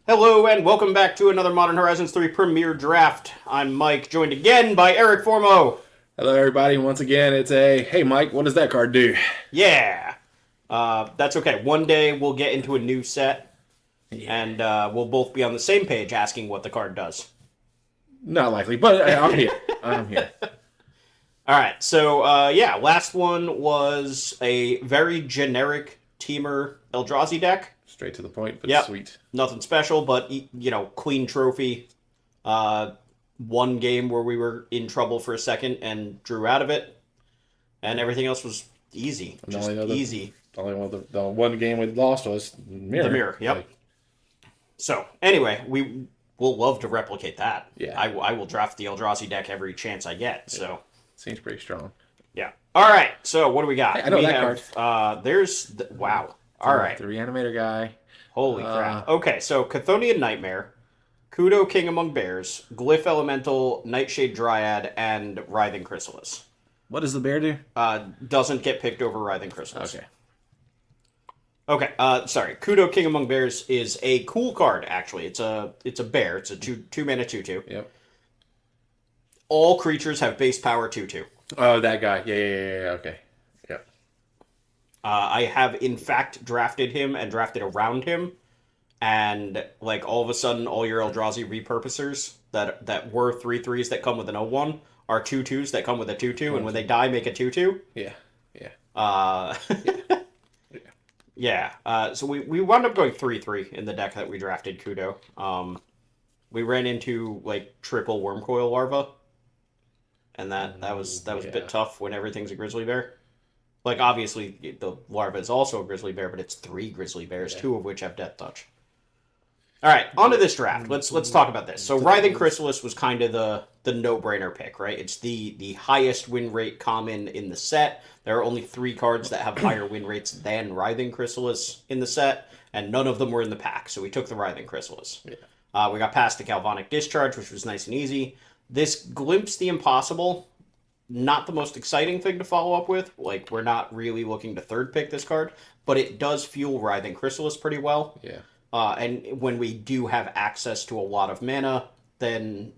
Hello and welcome back to another Modern Horizons 3 Premier Draft. I'm Mike, joined again by Eric Formo. Hello, everybody. Once again, it's hey, Mike, what does that card do? Yeah, that's okay. One day we'll get into a new set Yeah. and we'll both be on the same page asking what the card does. Not likely, but I'm here. I'm here. All right, so last one was a very generic Teamer Eldrazi deck. Straight to the point, but Yep, sweet. nothing special, but clean trophy. Uh, One game where we were in trouble for a second and drew out of it, and everything else was easy, And just easy. the one game we lost was Mirror. The mirror, yep. Like, So anyway, we will love to replicate that. Yeah. I will draft the Eldrazi deck every chance I get. So seems pretty strong. yeah. All right. So what do we got? Hey, I know we that card. Wow. All right. The Reanimator guy. Holy crap. Okay. So Chthonian Nightmare, Kudo King Among Bears, Glyph Elemental, Nightshade Dryad, and Writhing Chrysalis. What does the bear do? Doesn't get picked over Writhing Chrysalis. Okay. Okay, sorry. Kudo King Among Bears is a cool card. Actually, it's a bear. It's a two mana 2/2. Yep. All creatures have base power 2/2. Oh, that guy. Yeah. Okay. Yep. I have in fact drafted him and drafted around him, and like all of a sudden, all your Eldrazi repurposers that were 3/3s that come with an 0/1 are 2/2s that come with a 2/2, and when they die, make a 2/2. Yeah. Uh, yeah. So we wound up going 3/3 in the deck that we drafted Kudo. We ran into like triple Wormcoil Larva, and that was a bit tough when everything's a Grizzly Bear. Like obviously the larva is also a Grizzly Bear, but it's 3 Grizzly Bears, 2 of which have Death Touch. All right, on to this draft. Let's talk about this. So Writhing Chrysalis was kind of the no-brainer pick, right? It's the highest win rate common in the set. There are only 3 cards that have higher win rates than Writhing Chrysalis in the set, and none of them were in the pack, so we took the Writhing Chrysalis. Yeah. We got past the Galvanic Discharge, which was nice and easy. This Glimpse the Impossible, not the most exciting thing to follow up with. Like, we're not really looking to third pick this card, but it does fuel Writhing Chrysalis pretty well. Yeah. And when we do have access to a lot of mana, then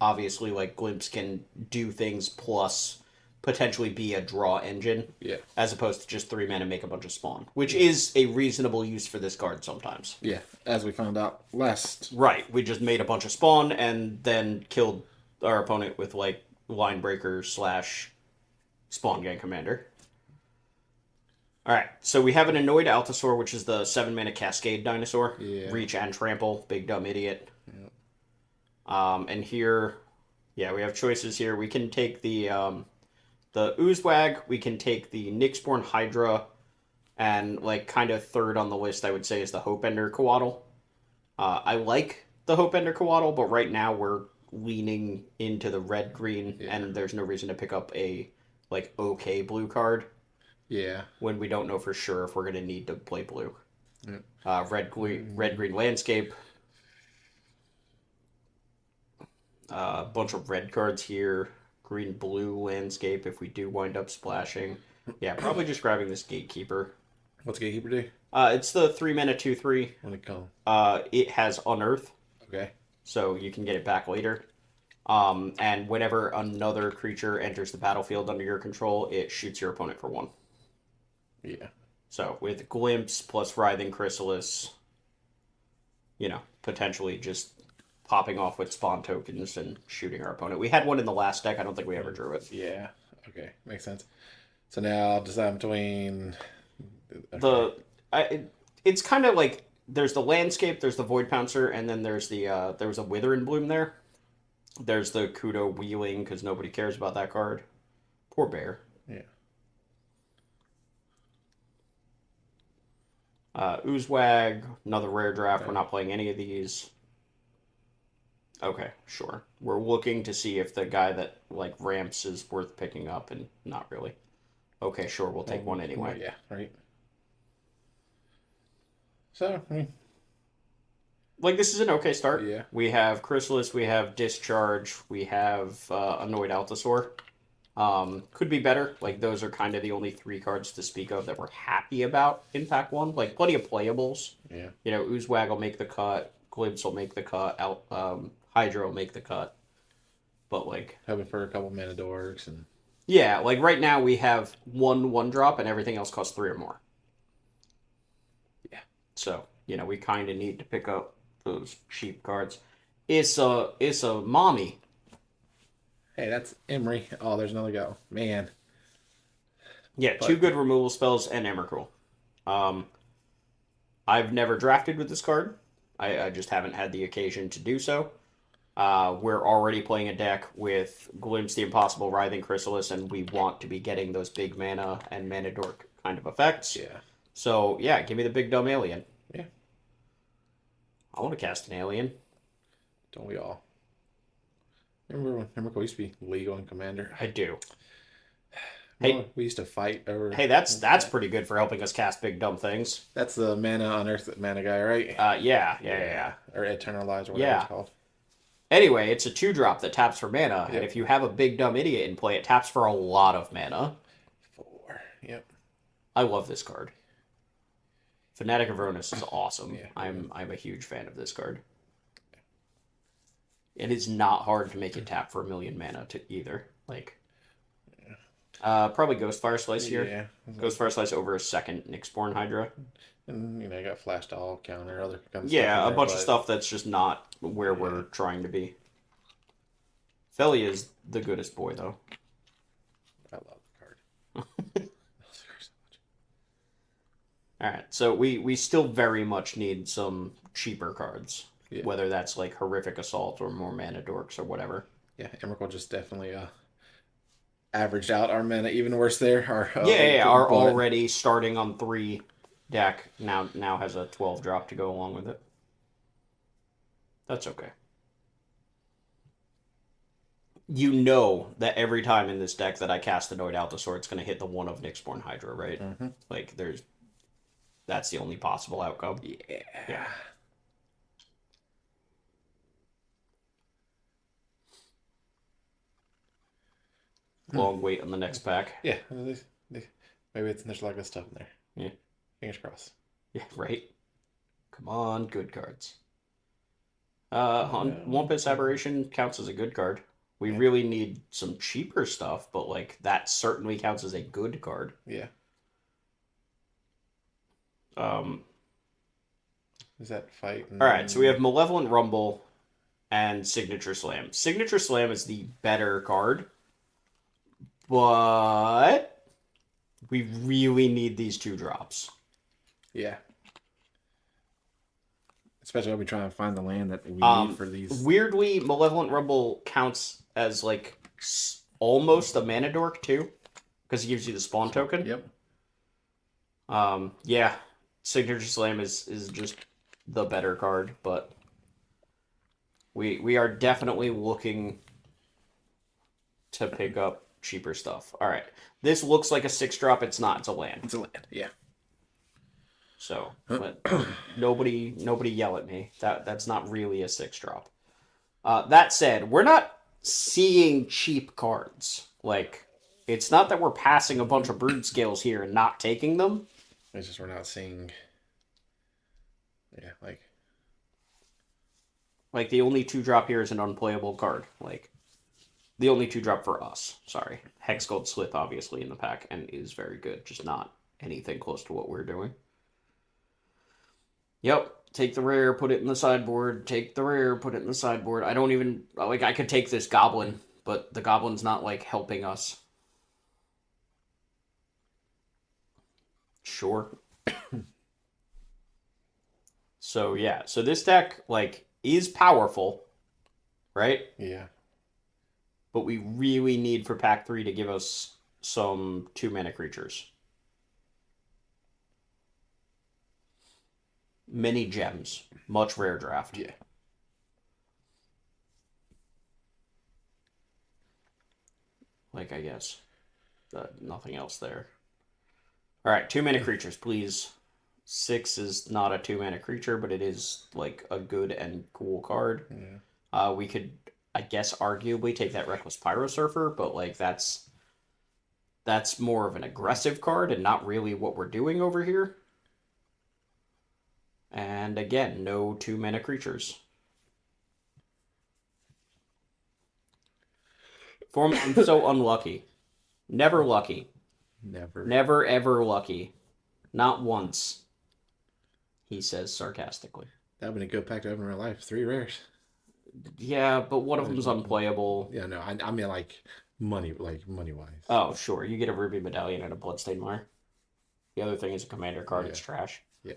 obviously like Glimpse can do things plus potentially be a draw engine. Yeah. As opposed to just 3 mana make a bunch of spawn, which is a reasonable use for this card sometimes. Yeah. As we found out last. Right. We just made a bunch of spawn and then killed our opponent with like Linebreaker / Spawn Gang Commander. Alright, so we have an Annoyed Altasaur, which is the 7-mana Cascade dinosaur. Yeah. Reach and Trample, big dumb idiot. Yep. And here, we have choices here. We can take the Oozewag, we can take the Nyxborn Hydra, and like kind of third on the list I would say is the Hopeender Coatl. I like the Hopeender Coatl, but right now we're leaning into the red-green, and there's no reason to pick up a like okay blue card. Yeah. When we don't know for sure if we're going to need to play blue. Yeah. Red-green landscape. A bunch of red cards here. Green-blue landscape if we do wind up splashing. Yeah, probably just grabbing this Gatekeeper. What's Gatekeeper do? It's the 3-mana 2/3. What do you call? It has Unearth, Okay. so you can get it back later. And whenever another creature enters the battlefield under your control, it shoots your opponent for 1. Yeah. So with Glimpse plus Writhing Chrysalis, potentially just popping off with spawn tokens and shooting our opponent. We had one in the last deck. I don't think we ever drew it. Yeah. Okay. Makes sense. So now I'll decide between It's kind of like there's the landscape, there's the Void Pouncer, and then there's there was a Wither in Bloom there. There's the Kudo Wheeling because nobody cares about that card. Poor bear. Yeah. Oozewag, another rare draft. Okay. We're not playing any of these. Okay, sure. We're looking to see if the guy that like ramps is worth picking up, and not really. Okay, sure. We'll take one anyway. Yeah. Right. So, like this is an okay start. Yeah. We have Chrysalis, we have Discharge, we have Annoyed Altasaur. Could be better. Like those are kind of the only 3 cards to speak of that we're happy about in pack 1. Like plenty of playables. Yeah. Oozewag will make the cut. Glimpse will make the cut. Hydra will make the cut. But like, hoping for a couple mana dorks and yeah, like right now we have one drop and everything else costs 3 or more. yeah. So we kind of need to pick up those cheap cards. It's a mommy. Hey, that's Emery. Oh, there's another go. Man. Yeah, 2 good removal spells and Emrakul. I've never drafted with this card. I just haven't had the occasion to do so. We're already playing a deck with Glimpse the Impossible, Writhing Chrysalis, and we want to be getting those big mana and mana dork kind of effects. Yeah. So, yeah, give me the big dumb alien. Yeah. I want to cast an alien. Don't we all? Remember when Emrakul used to be legal and commander? I do. Hey, we used to fight over. Hey, that's pretty good for helping us cast big dumb things. That's the mana unearthed mana guy, right? Yeah. Or Eternalize or whatever Yeah. it's called. Anyway, it's a 2-drop that taps for mana, Yep. and if you have a big dumb idiot in play, it taps for a lot of mana. 4. Yep. I love this card. Fanatic of Ronus is awesome. Yeah. I'm a huge fan of this card. It is not hard to make it tap for 1,000,000 mana to either. Like, probably Ghostfire Slice here. Yeah. Ghostfire Slice over a second Nyxborn Hydra. And you got flash all counter, other kind of Yeah, stuff. a bunch of stuff that's just not where we're trying to be. Feli is the goodest boy, though. I love the card. I love the card so much. Alright, so we still very much need some cheaper cards. Yeah. Whether that's like Horrific Assault or more mana dorks or whatever. Yeah, Emrakul just definitely averaged out our mana even worse there. Our already starting on 3 deck now has a 12-drop to go along with it. That's okay. You know that every time in this deck that I cast the Noid Altasaur, it's going to hit the one of Nyxborn Hydra, right? Mm-hmm. Like, that's the only possible outcome. Yeah. Long wait on the next pack. Yeah. Maybe there's a lot of good stuff in there. Yeah. Fingers crossed. Yeah, right? Come on, good cards. Wumpus Aberration counts as a good card. We really need some cheaper stuff, but like that certainly counts as a good card. Yeah. Is that fight? All right, so we have Malevolent Rumble and Signature Slam. Signature Slam is the better card, but we really need these 2 drops. Yeah. Especially when we try and find the land that we need for these. Weirdly, Malevolent Rumble counts as like almost a mana dork too, because it gives you the spawn token. Yep. Yeah, Signature Slam is just the better card, but we are definitely looking to pick up cheaper stuff. All right, this looks like a 6-drop. It's not. It's a land. It's a land. Yeah. So, but nobody yell at me. That's not really a 6-drop. That said, we're not seeing cheap cards. Like, it's not that we're passing a bunch of brood scales here and not taking them. It's just we're not seeing. Yeah, like the only 2-drop here is an unplayable card. Like, the only 2-drop for us. Sorry, Hexgold Slith obviously in the pack and is very good. Just not anything close to what we're doing. Yep, take the rare, put it in the sideboard. Take the rare, put it in the sideboard. I don't even... Like, I could take this goblin, but the goblin's not, like, helping us. Sure. So, yeah. So this deck, like, is powerful, right? Yeah. But we really need for pack 3 to give us some 2-mana creatures. Many gems. Much rare draft. Yeah. Like, I guess. Nothing else there. Alright, 2-mana creatures, please. 6 is not a 2-mana creature, but it is, like, a good and cool card. Yeah. We could, I guess, arguably take that Reckless Pyro Surfer, but, like, that's more of an aggressive card and not really what we're doing over here. And again, no 2-mana creatures. I'm so unlucky. Never lucky. Never. Never ever lucky. Not once. He says sarcastically. That would have been a good pack to have in real life. 3 rares. Yeah, but one of them's unplayable. Yeah, no, I mean like money wise. Oh, sure. You get a Ruby Medallion and a Bloodstained Mire. The other thing is a commander card. Yeah. It's trash. Yeah.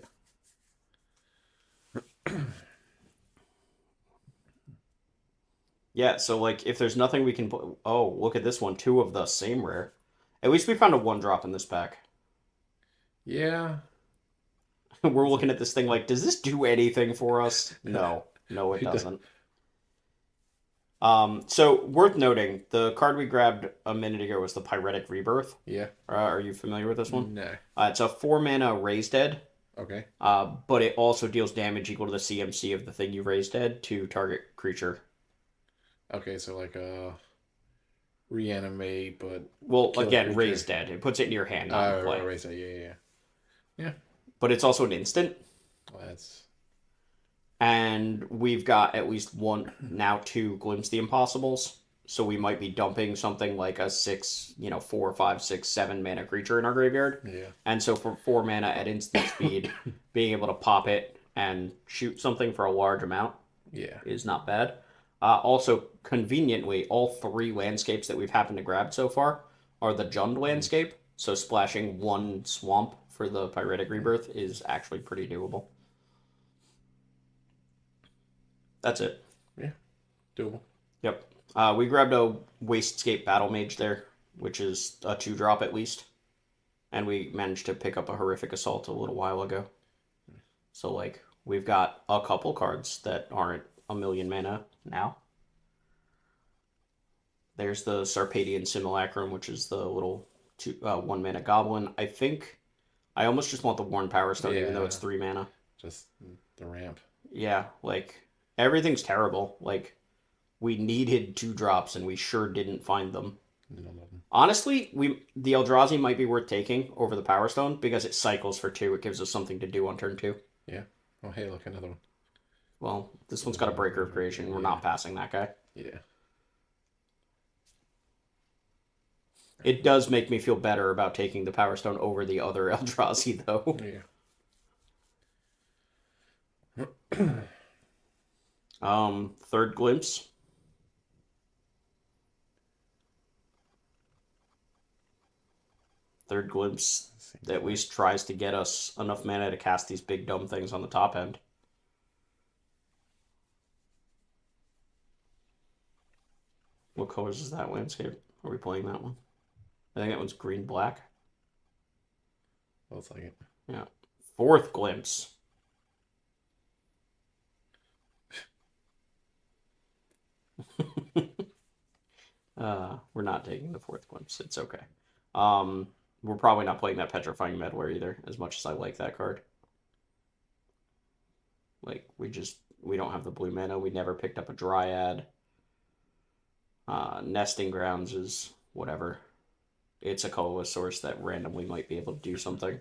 Yeah, so like if there's nothing we can put. Oh, look at this one. 2 of the same rare. At least we found a 1-drop in this pack. Yeah. We're looking at this thing like, does this do anything for us? No. No, it doesn't. So worth noting, the card we grabbed a minute ago was the Pyretic Rebirth. Yeah. Are you familiar with this one? No. It's a 4-mana Raise Dead. Okay. But it also deals damage equal to the CMC of the thing you raised dead to target creature. Okay, so like reanimate, but well, again, raise dead. It puts it in your hand, not in play. Raise dead. Yeah. But it's also an instant. Well, that's. And we've got at least 2 Glimpse the Impossibles. So we might be dumping something like a 4, 5, 6, 7 mana creature in our graveyard. Yeah. And so for 4 mana at instant speed, being able to pop it and shoot something for a large amount is not bad. Also, conveniently, all 3 landscapes that we've happened to grab so far are the Jund landscape. So splashing 1 swamp for the Pyretic Rebirth is actually pretty doable. That's it. Yeah, doable. Yep. We grabbed a Wastscape Battle Mage there, which is a 2-drop at least. And we managed to pick up a Horrific Assault a little while ago. So, like, we've got a couple cards that aren't a million mana now. There's the Sarpadian Simulacrum, which is the little 1 mana goblin. I think I almost just want the Worn Power Stone, even though it's 3 mana. Just the ramp. Yeah, like, everything's terrible. Like, we needed 2-drops and we sure didn't find them. Honestly, the Eldrazi might be worth taking over the Power Stone because it cycles for 2. It gives us something to do on turn 2. Yeah. Oh, hey, look, another one. Well, this one's got a Breaker of Creation. We're not passing that guy. Yeah. It does make me feel better about taking the Power Stone over the other Eldrazi, though. Yeah. Third Glimpse. Third Glimpse at least tries to get us enough mana to cast these big dumb things on the top end. What colors is that landscape? Are we playing that one? I think that one's green-black. Looks like it. Yeah. Fourth Glimpse. We're not taking the 4th Glimpse. It's okay. We're probably not playing that Petrifying Meddler either, as much as I like that card. Like, we don't have the blue mana. We never picked up a Dryad. Nesting Grounds is whatever. It's a colorless source that randomly might be able to do something.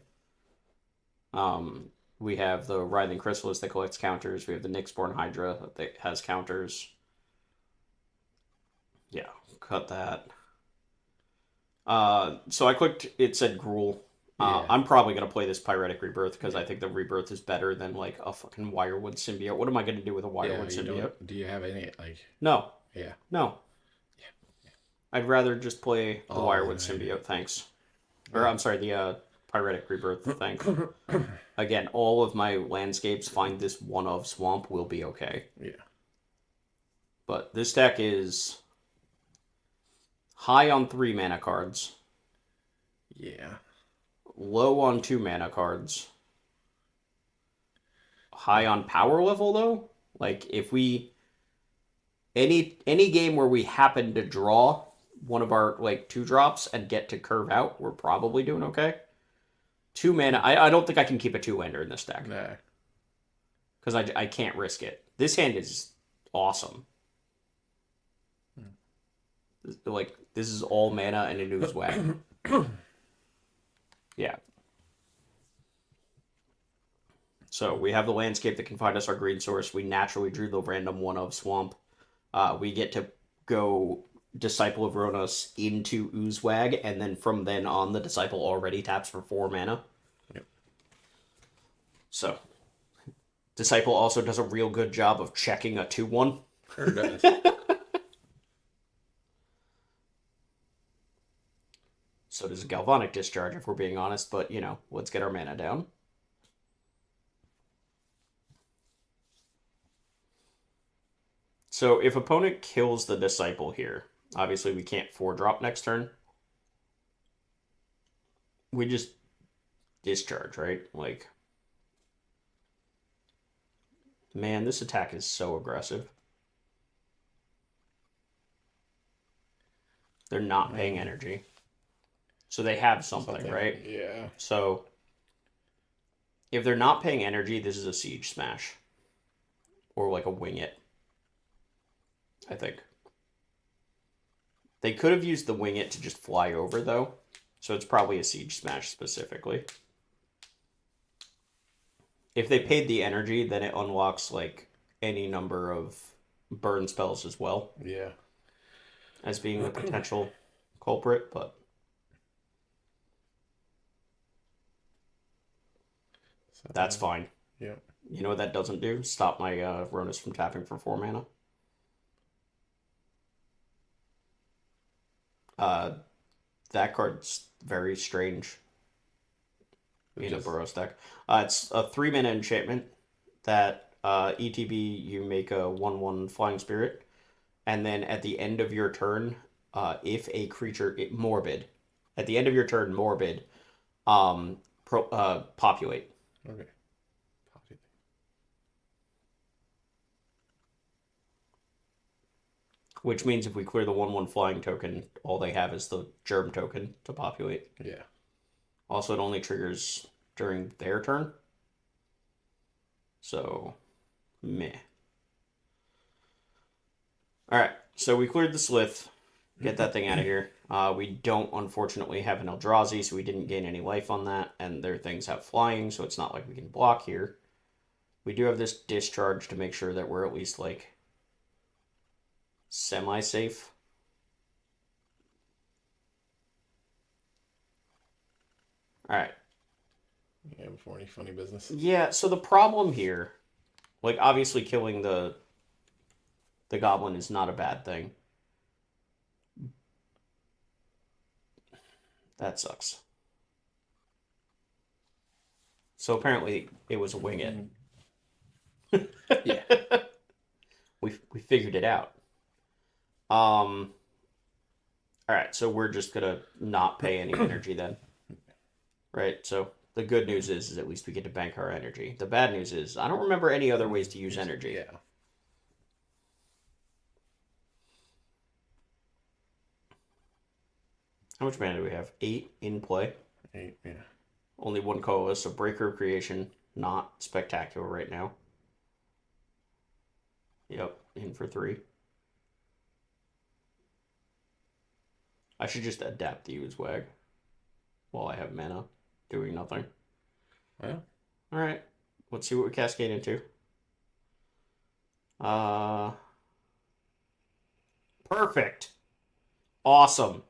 We have the Writhing Chrysalis that collects counters. We have the Nyxborn Hydra that has counters. Yeah, cut that. So I clicked, it said Gruul. I'm probably going to play this Pyretic Rebirth because I think the Rebirth is better than like a fucking Wirewood Symbiote. What am I going to do with a Wirewood Symbiote? Do you have any, like... No. Yeah. No. I'd rather just play the Wirewood Symbiote, thanks. Or, I'm sorry, the Pyretic Rebirth, thanks. Again, all of my landscapes find this one of Swamp will be okay. Yeah. But this deck is high on 3 mana cards. Yeah. Low on 2 mana cards. High on power level, though. Like, if we... Any game where we happen to draw one of our, like, 2-drops and get to curve out, we're probably doing okay. 2 mana... I don't think I can keep a 2-lander in this deck. No. Because I can't risk it. This hand is awesome. Like, this is all mana and a news whack. Yeah. So we have the landscape that can find us our green source. We naturally drew the random one of swamp. We get to go Disciple of Ronos into Oozewag, and then from then on, the Disciple already taps for 4 mana. Yep. So, Disciple also does a real good job of checking a 2-1. Sure does. So does Galvanic Discharge, if we're being honest, but, you know, let's get our mana down. So if opponent kills the Disciple here, obviously we can't 4-drop next turn. We just discharge, right? Like, man, this attack is so aggressive. They're not paying energy. So they have something, right? Yeah. So if they're not paying energy, this is a Siege Smash. Or like a Wing It, I think. They could have used the Wing It to just fly over, though. So it's probably a Siege Smash specifically. If they paid the energy, then it unlocks like any number of burn spells as well. Yeah. As being a potential culprit, but so, that's fine. Yeah. You know what that doesn't do? Stop my Ronus from tapping for 4 mana. That card's very strange in a Burrows deck. It's a 3-mana enchantment that ETB, you make a 1/1 Flying Spirit, and then at the end of your turn, if a creature Morbid, at the end of your turn, Morbid, populate. Okay. Which means if we clear the 1/1 flying token, all they have is the germ token to populate. Yeah. Also, it only triggers during their turn. So, meh. Alright, so we cleared the Slith. Get that thing out of here. We don't, unfortunately, have an Eldrazi, so we didn't gain any life on that. And their things have flying, so it's not like we can block here. We do have this discharge to make sure that we're at least, like, semi-safe. Alright. Yeah, before any funny business. Yeah, so the problem here, like, obviously killing the goblin is not a bad thing. That sucks. So apparently it was a Wing It. Yeah. We figured it out. Alright, so we're just gonna not pay any energy then. Right, so the good news is at least we get to bank our energy. The bad news is I don't remember any other ways to use energy. Yeah. How much mana do we have? 8 in play. 8, yeah. Only 1 colorless, so Breaker of Creation, not spectacular right now. Yep, in for 3. I should just adapt the Oozewag while I have mana, doing nothing. Well. Alright, let's see what we cascade into. Perfect. Awesome.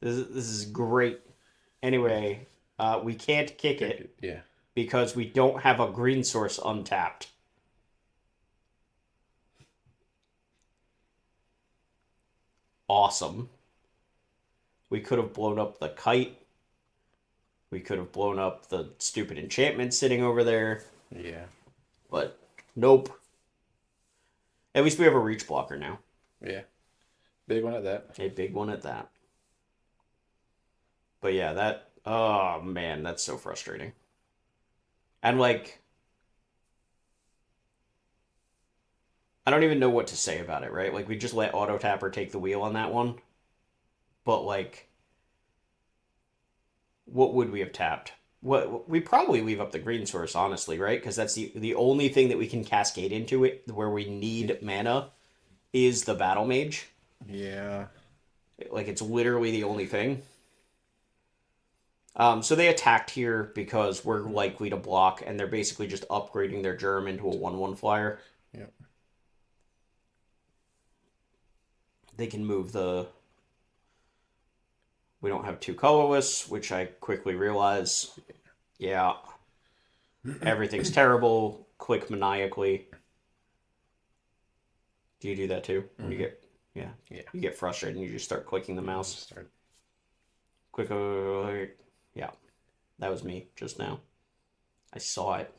This is great. Anyway, we can't kick it. Yeah. Because we don't have a green source untapped. Awesome. We could have blown up the kite. We could have blown up the stupid enchantment sitting over there. Yeah. But nope. At least we have a reach blocker now. Yeah. Big one at that. A big one at that. But yeah, that... Oh, man, that's so frustrating. And, like... I don't even know what to say about it, right? Like, we just let Auto Tapper take the wheel on that one. But, like... What would we have tapped? What we probably leave up the green source, honestly, right? Because that's the only thing that we can cascade into it where we need mana is the Battle Mage. Yeah. Like, it's literally the only thing. So they attacked here because we're likely to block, and they're basically just upgrading their germ into a 1/1 flyer. Yep. They can move the. We don't have 2 colorless, which I quickly realize. Yeah, everything's terrible. Click maniacally. Do you do that too? When you get, yeah, you get frustrated and you just start clicking the mouse. Click, yeah, that was me just now. I saw it.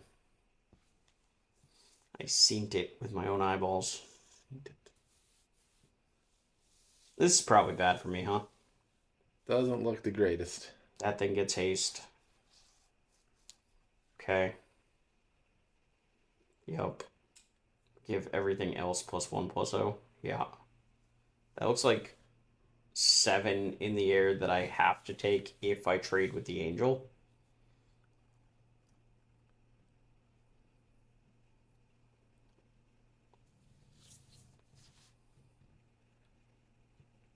I seen it with my own eyeballs. This is probably bad for me, huh? Doesn't look the greatest. That thing gets haste. Okay. Yup. Give everything else +1/+0. Yeah. That looks like 7 in the air that I have to take if I trade with the angel.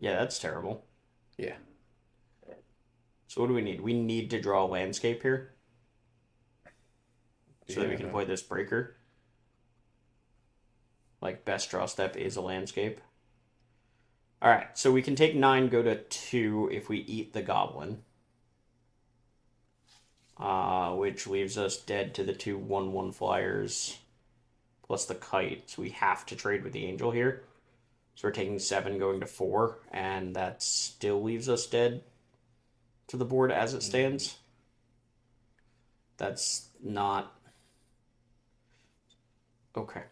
Yeah, that's terrible. Yeah. So what do we need? We need to draw a landscape here. So that we can play this breaker. Like, best draw step is a landscape. Alright, so we can take 9, go to 2 if we eat the goblin. Which leaves us dead to the 2 1/1 flyers. Plus the kite. So we have to trade with the angel here. So we're taking 7, going to 4. And that still leaves us dead to the board as it stands. That's not... Okay.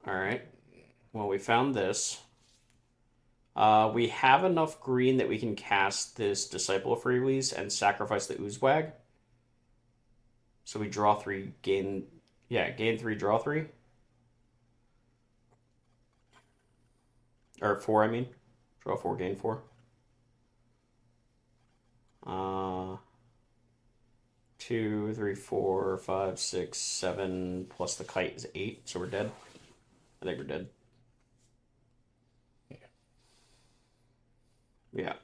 Alright. Well, we found this. We have enough green that we can cast this Disciple of Freeways and sacrifice the Oozewag. So we draw 3, gain... Yeah, gain 3, draw 3. Or 4, I mean. Draw 4, gain 4. 2, 3, 4, 5, 6, 7, plus the kite is 8, so we're dead. I think we're dead. Yeah.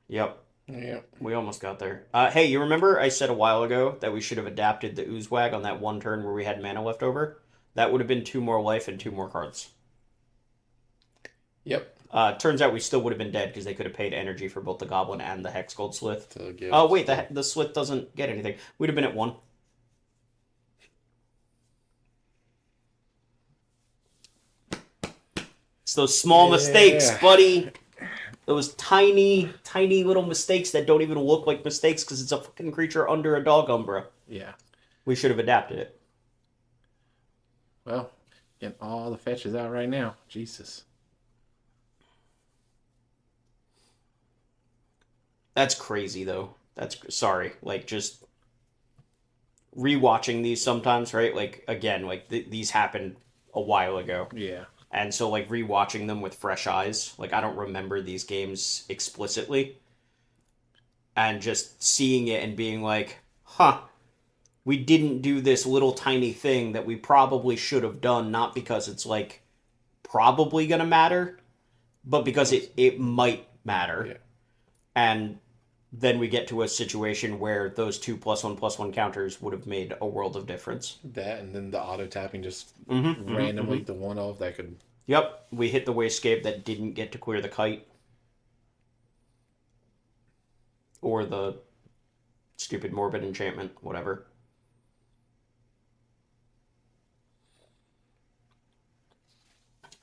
Yep. Yep. We almost got there. Hey, you remember I said a while ago that we should have adapted the Oozewag on that one turn where we had mana left over? That would have been 2 more life and 2 more cards. Yep. Turns out we still would have been dead because they could have paid energy for both the Goblin and the Hex Gold Slith. Oh, wait, the Slith doesn't get anything. We'd have been at 1. It's those small mistakes, buddy. Those tiny, tiny little mistakes that don't even look like mistakes because it's a fucking creature under a dog umbra. Yeah. We should have adapted it. Well, getting all the fetches out right now. Jesus. That's crazy, though. That's sorry. Like, just rewatching these sometimes, right? Like, again, like these happened a while ago. Yeah. And so, like, rewatching them with fresh eyes, like, I don't remember these games explicitly. And just seeing it and being like, huh, we didn't do this little tiny thing that we probably should have done, not because it's, like, probably going to matter, but because it might matter. Yeah. And then we get to a situation where those 2 +1/+1 counters would have made a world of difference. That and then the auto tapping just randomly the 1/0 that could. Yep, we hit the Wasescape that didn't get to clear the kite. Or the stupid Morbid Enchantment, whatever.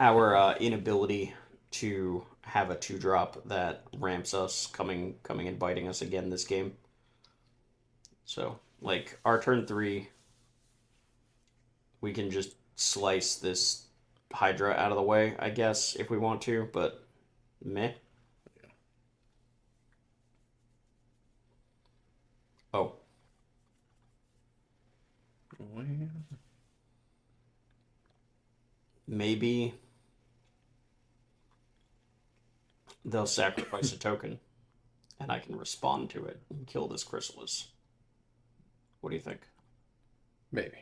Our inability to have a 2-drop that ramps us coming and biting us again this game. So, like, our turn 3, we can just slice this Hydra out of the way, I guess, if we want to, but meh. Oh. Maybe they'll sacrifice a token, and I can respond to it and kill this Chrysalis. What do you think? Maybe.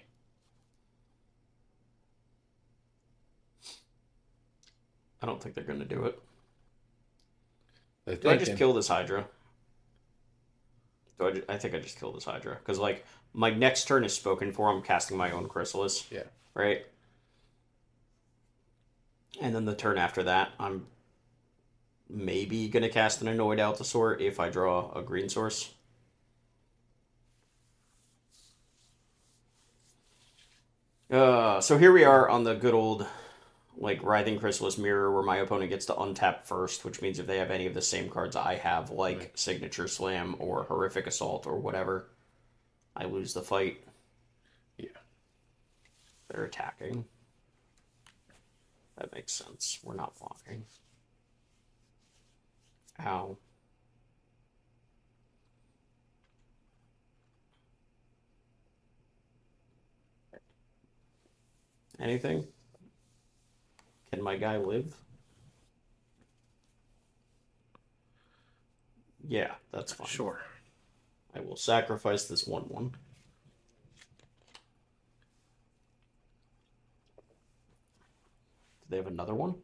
I don't think they're going to do it. Do I just kill this Hydra? I think I just killed this Hydra. Because, like, my next turn is spoken for. I'm casting my own Chrysalis. Yeah. Right? And then the turn after that, I'm maybe going to cast an Annoyed Altasaur if I draw a green source. So here we are on the good old, like, Writhing Chrysalis Mirror, where my opponent gets to untap first, which means if they have any of the same cards I have, like right. Signature Slam or Horrific Assault or whatever, I lose the fight. Yeah. They're attacking. That makes sense. We're not blocking. Ow. Anything? Can my guy live? Yeah, that's fine. Sure. I will sacrifice this 1/1. Do they have another one?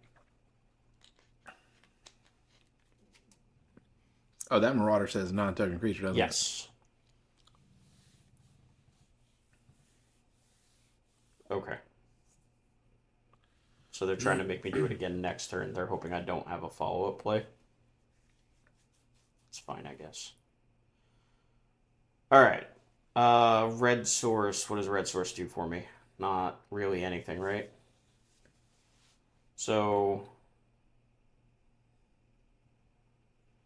Oh, that Marauder says non-token creature, doesn't Yes. Okay. So they're trying to make me do it again next turn. They're hoping I don't have a follow-up play. It's fine, I guess. Alright. Red source. What does red source do for me? Not really anything, right? So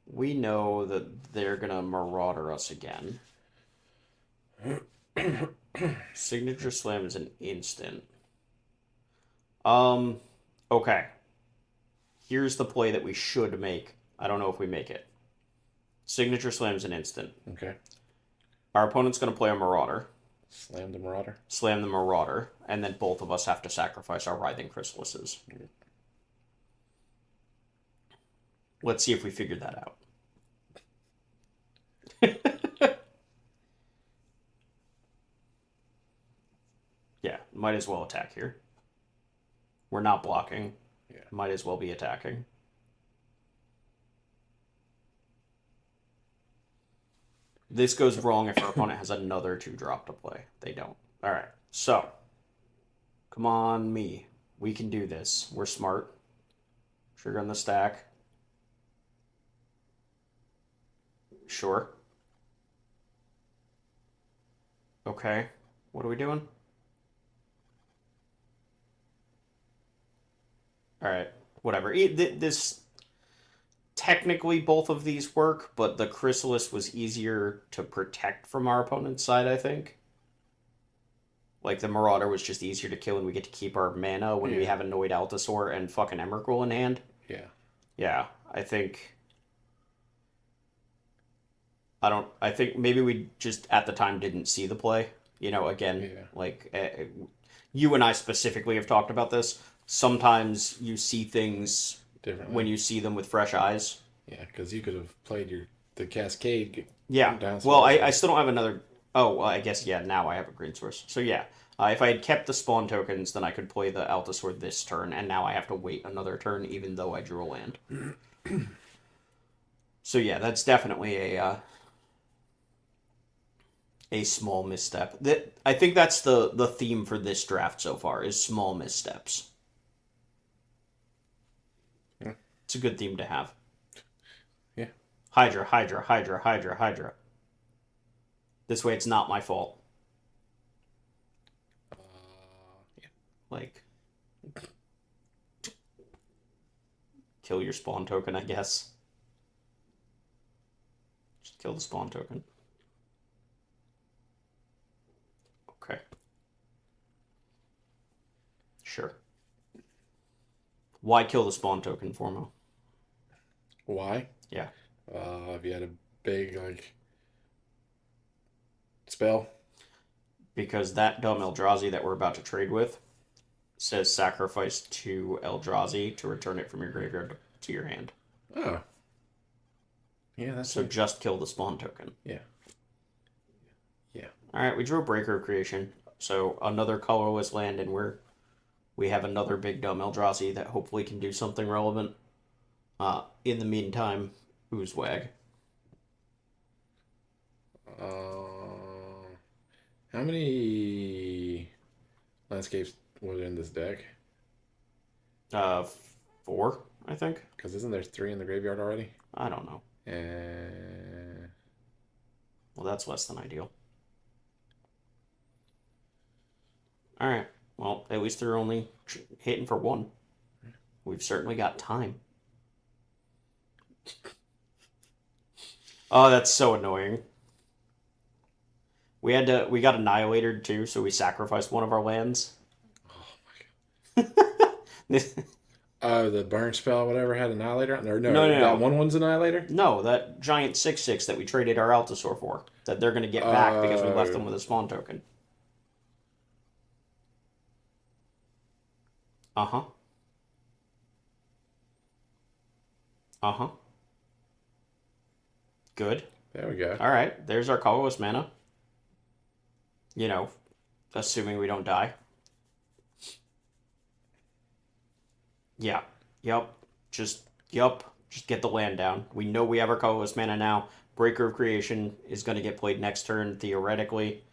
we know that they're gonna Marauder us again. Signature Slam is an instant. Okay. Here's the play that we should make. I don't know if we make it. Signature Slam is an instant. Okay. Our opponent's going to play a Marauder. Slam the Marauder. Slam the Marauder, and then both of us have to sacrifice our Writhing Chrysalises. Mm-hmm. Let's see if we figured that out. Yeah, might as well attack here. We're not blocking. Yeah. Might as well be attacking. This goes wrong if our opponent has another 2-drop to play. They don't. Alright, so. Come on, me. We can do this. We're smart. Trigger on the stack. Sure. Okay. What are we doing? Alright. Whatever. This... Technically, both of these work, but the Chrysalis was easier to protect from our opponent's side, I think. Like, the Marauder was just easier to kill, and we get to keep our mana when we have Annoyed Altasaur and fucking Emrakul in hand. Yeah. Yeah, I think... I think maybe we just, at the time, didn't see the play. You know, again, like, you and I specifically have talked about this. Sometimes you see things... differently when you see them with fresh eyes. Yeah, because you could have played the Cascade. Yeah. Well, I still don't have another... Oh, well, I guess, yeah, now I have a green source. So, yeah. If I had kept the spawn tokens, then I could play the Altasaur this turn, and now I have to wait another turn, even though I drew a land. So, yeah, that's definitely a small misstep. I think that's the theme for this draft so far, is small missteps. It's a good theme to have. Yeah. Hydra, Hydra, Hydra, Hydra, Hydra. This way it's not my fault. Yeah. Like... Kill your spawn token, I guess. Just kill the spawn token. Okay. Sure. Why kill the spawn token, Formo? Why? Yeah. If you had a big, like, spell. Because that dumb Eldrazi that we're about to trade with says sacrifice 2 Eldrazi to return it from your graveyard to your hand. Oh. Yeah, that's so. Just kill the spawn token. Yeah. Yeah. Alright, we drew a Breaker of Creation. So another colorless land, and we have another big dumb Eldrazi that hopefully can do something relevant. In the meantime, Who's wag? How many landscapes were in this deck? Uh, 4, I think. Because isn't there 3 in the graveyard already? I don't know. And Well, that's less than ideal. All right. Well, at least they're only hitting for 1. We've certainly got time. Oh, that's so annoying. We got annihilated too, so we sacrificed one of our lands. oh my god. The burn spell, whatever, had Annihilator. Or no, No, that one's Annihilator. No, that giant 6/6 that we traded our Altasaur for, that they're going to get back because we left them with a spawn token. Uh-huh. Uh-huh. Good. There we go. All right, there's our colorless mana. You know, assuming we don't die. Yeah. Yup. Just get the land down. We know we have our colorless mana now. Breaker of Creation is going to get played next turn, theoretically.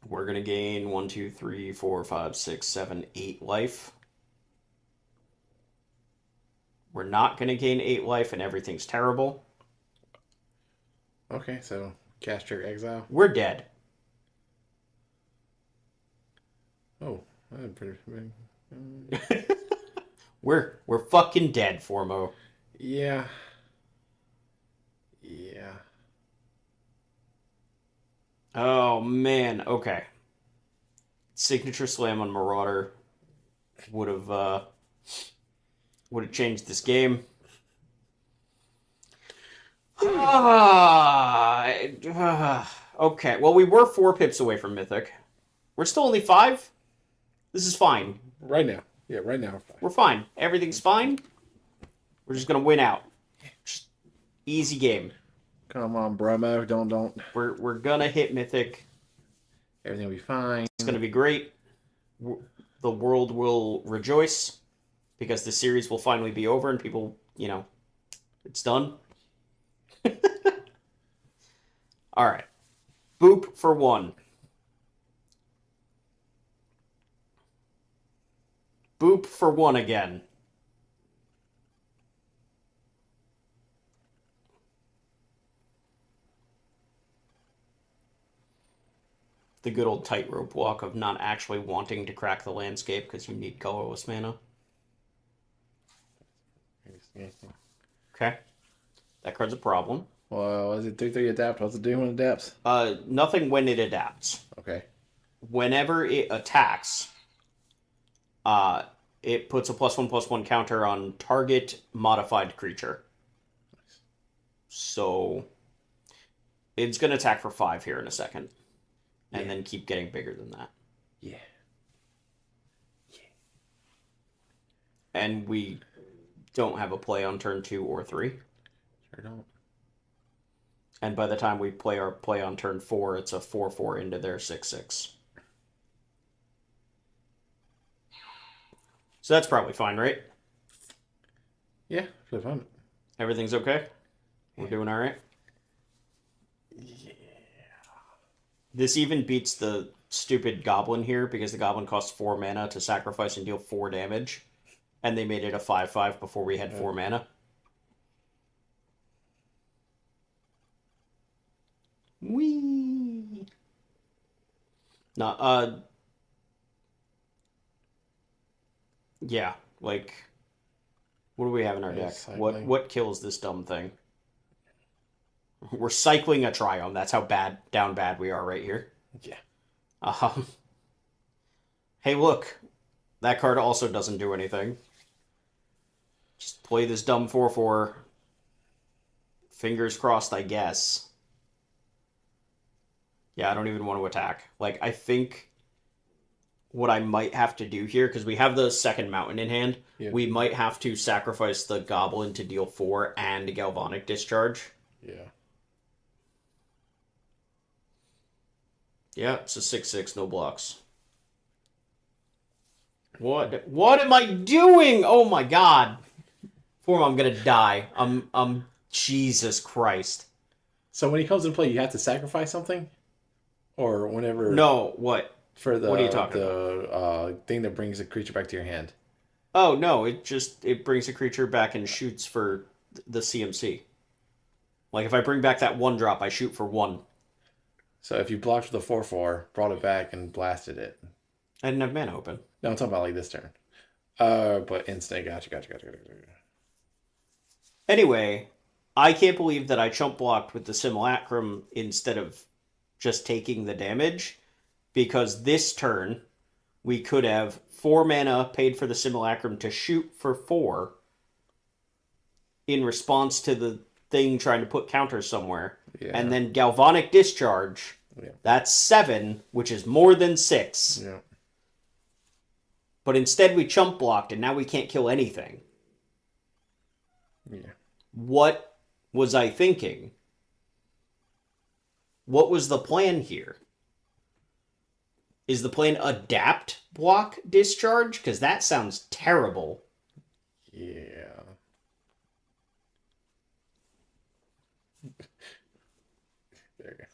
We're going to gain 1, 2, 3, 4, 5, 6, 7, 8 life. We're not going to gain 8 life and everything's terrible. Okay, so cast your exile. We're dead. Oh, that's pretty. We're fucking dead, Formo. Yeah. Yeah. Oh man. Okay. Signature Slam on Marauder would have changed this game. Okay. Well, we were 4 pips away from Mythic. We're still only 5. This is fine. Right now. Yeah, right now. We're fine. Everything's fine. We're just gonna win out. Just easy game. Come on, Bromo. Don't. We're gonna hit Mythic. Everything will be fine. It's gonna be great. The world will rejoice because the series will finally be over and people, it's done. All right. Boop for 1. Boop for 1 again. The good old tightrope walk of not actually wanting to crack the landscape because you need colorless mana. Okay. That card's a problem. Well, is it 3/3 adapt? What's it do when it adapts? Nothing when it adapts. Okay. Whenever it attacks, it puts a +1/+1 counter on target modified creature. Nice. So it's going to attack for 5 here in a second. And then keep getting bigger than that. Yeah. And we don't have a play on turn 2 or 3. Sure don't. And by the time we play our play on turn 4, it's a 4/4 into their 6/6. So that's probably fine, right? Yeah, for fun. Everything's okay? We're doing all right? Yeah. This even beats the stupid goblin here because the goblin costs 4 mana to sacrifice and deal 4 damage. And they made it a 5/5 before we had 4 mana. Whee! No, yeah, like, what do we have in our deck? Cycling. What kills this dumb thing? We're cycling a Triome. That's how down bad we are right here. Yeah. Hey, look. That card also doesn't do anything. Just play this dumb 4/4. Fingers crossed, I guess. Yeah, I don't even want to attack. Like, I think what I might have to do here, because we have the second mountain in hand, we might have to sacrifice the goblin to deal 4 and Galvanic Discharge. Yeah. Yeah, it's a 6/6, no blocks. What am I doing? Oh my god. Form, I'm gonna die. Jesus Christ. So when he comes into play, you have to sacrifice something, or whenever No, what? for What are you the talking about? the thing that brings a creature back to your hand. Oh no, it brings a creature back and shoots for the CMC. Like if I bring back that one drop, I shoot for one. So if you blocked with a 4/4, brought it back and blasted it. I didn't have mana open. No, I'm talking about like this turn. But instant. Gotcha. Anyway, I can't believe that I chump blocked with the Simulacrum instead of just taking the damage, because this turn we could have 4 mana paid for the Simulacrum to shoot for 4 in response to the thing trying to put counters somewhere. Yeah. And then Galvanic Discharge, Yeah. that's 7, which is more than 6. Yeah. But instead we chump blocked and now we can't kill anything. Yeah. What was I thinking? What was the plan here? Is the plan adapt block discharge? Because that sounds terrible. Yeah. There you go.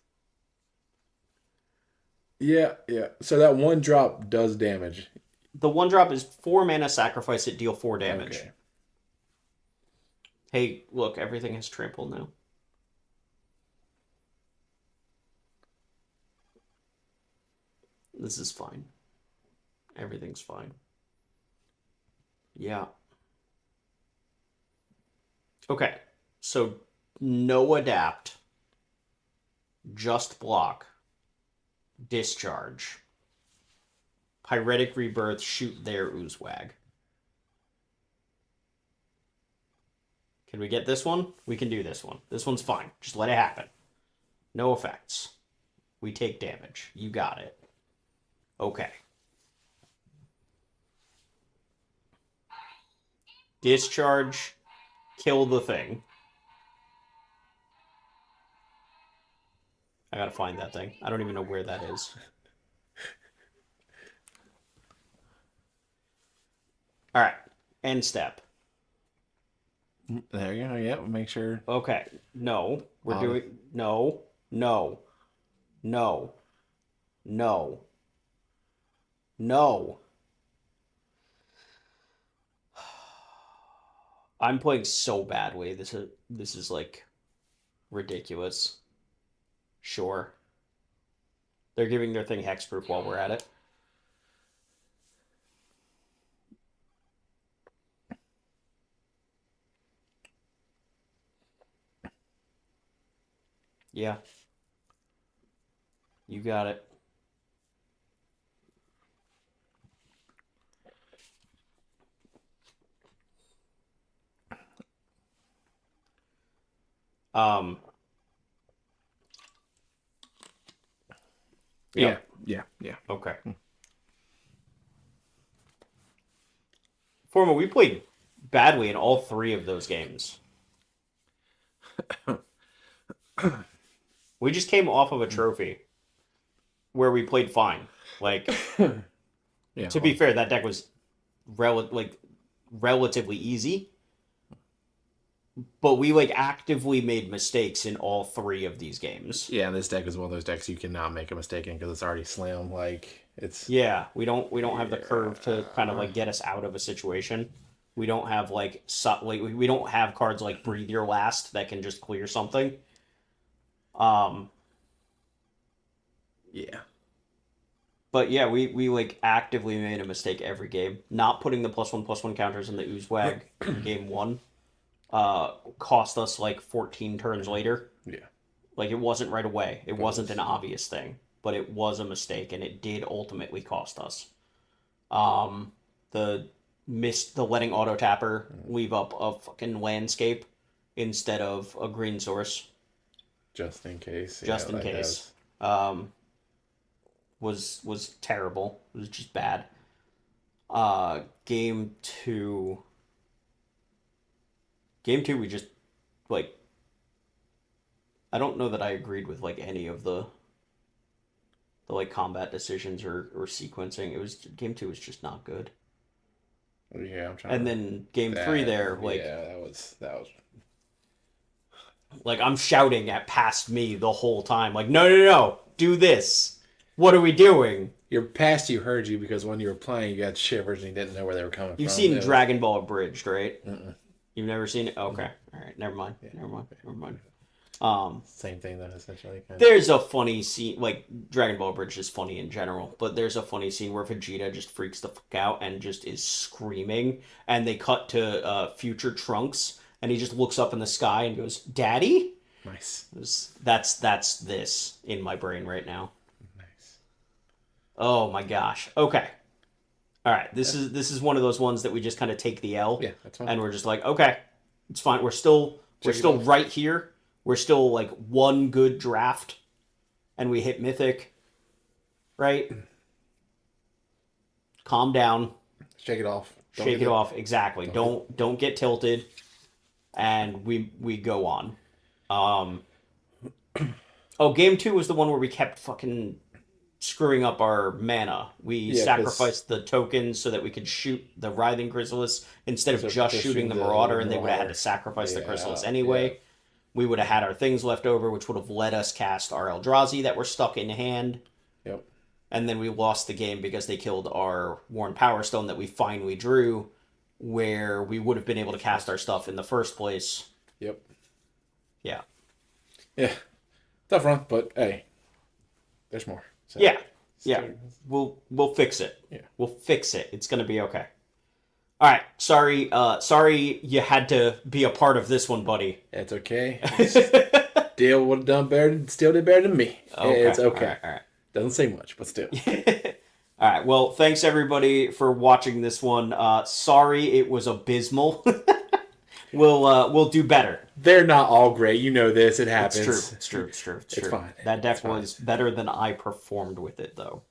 Yeah. So that one drop does damage. The one drop is 4 mana, sacrifice it, deal 4 damage. Okay. Hey, look, everything has trample now. This is fine. Everything's fine. Yeah. Okay, so no adapt, just block, discharge, Pyretic Rebirth, shoot their Oozewag. Can we get this one? We can do this one. This one's fine. Just let it happen. No effects. We take damage. You got it. Okay. Discharge, kill the thing. I gotta find that thing. I don't even know where that is. Alright. End step. There you go. Yeah, make sure. Okay. No. We're doing... No. No. No. No. No. I'm playing so badly. This is like ridiculous. Sure. They're giving their thing hexproof while we're at it. Yeah. You got it. Um. Yep. Yeah. Okay. Forma, we played badly in all 3 of those games. We just came off of a trophy where we played fine. Like, Yeah. to be fair, that deck was relatively easy. But we actively made mistakes in all 3 of these games. Yeah, and this deck is one of those decks you cannot make a mistake in because it's already slam. Like it's. Yeah, we don't have the curve to kind of get us out of a situation. We don't have we don't have cards like Breathe Your Last that can just clear something. Yeah. But yeah, we actively made a mistake every game. Not putting the +1/+1 counters in the Oozewag in game 1 cost us 14 turns later. Yeah. It wasn't right away. It wasn't an obvious thing, but it was a mistake, and it did ultimately cost us. The letting auto tapper leave up a fucking landscape instead of a green source. Just in case. Just in case. Was terrible. It was just bad. Game 2. Game 2, we just I don't know that I agreed with any of the combat decisions or sequencing. Game 2 was just not good. Yeah, I'm trying. And then game 3 there, like yeah, that was. like I'm shouting at past me the whole time, like no, no, no, do this. What are we doing? Your past you heard you because when you were playing, you got shivers and you didn't know where they were coming You've from. seen Dragon Ball Abridged, right? Mm-mm. You've never seen it? Okay. Mm-mm. All right. Never mind. Yeah. Never mind. Never mind. Same thing then, essentially. Kind of. There's a funny scene, like Dragon Ball Bridge is funny in general, but there's a funny scene where Vegeta just freaks the fuck out and just is screaming, and they cut to future Trunks, and he just looks up in the sky and goes, "Daddy." Nice. That's this in my brain right now. Nice. Oh my gosh. Okay. All right. This is one of those ones that we just kind of take the L. Yeah, that's fine. And we're just like, okay, it's fine. We're still right here. We're still like one good draft, and we hit Mythic, right? Calm down. Shake it off. Shake it off. Exactly. Don't get tilted, and we go on. Oh, game 2 was the one where we kept fucking screwing up our mana. We sacrificed the tokens so that we could shoot the Writhing Chrysalis instead of just shooting the Marauder, and they would have had to sacrifice the Chrysalis anyway. Yeah. We would have had our things left over, which would have let us cast our Eldrazi that were stuck in hand. Yep. And then we lost the game because they killed our Worn Power Stone that we finally drew, where we would have been able to cast our stuff in the first place. Yep. Yeah. Yeah. Tough run, but hey, there's more. So, yeah. Yeah. We'll fix it. Yeah. We'll fix it. It's gonna be okay. All right. Sorry you had to be a part of this one, buddy. It's okay. Still would have done better. Still did better than me. Okay. It's okay. All right. Doesn't say much, but still. All right. Well, thanks everybody for watching this one. Sorry it was abysmal. We'll do better. They're not all great. You know this. It happens. It's true. It's fine. That deck was better than I performed with it, though.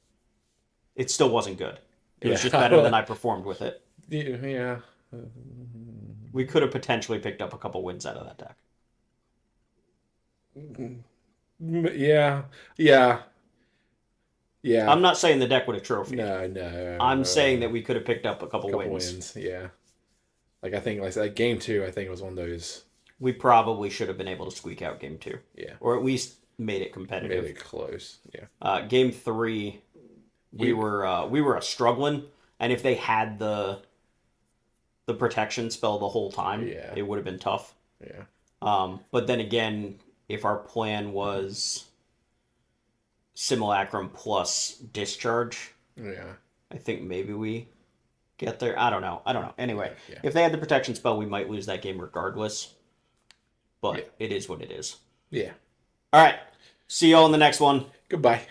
It still wasn't good. It was just better than I performed with it. Yeah. We could have potentially picked up a couple wins out of that deck. Yeah. I'm not saying the deck would have trophied. No. I'm saying that we could have picked up a couple wins. Yeah. Like I think, like game 2, I think it was one of those. We probably should have been able to squeak out game 2. Yeah. Or at least made it competitive. Made it close. Yeah. Game 3, we were struggling, and if they had the protection spell the whole time, it would have been tough. Yeah. But then again, if our plan was Simulacrum plus Discharge, I think maybe we get there. I don't know. Anyway, if they had the protection spell, we might lose that game regardless. But it is what it is. Yeah. All right. See y'all in the next one. Goodbye.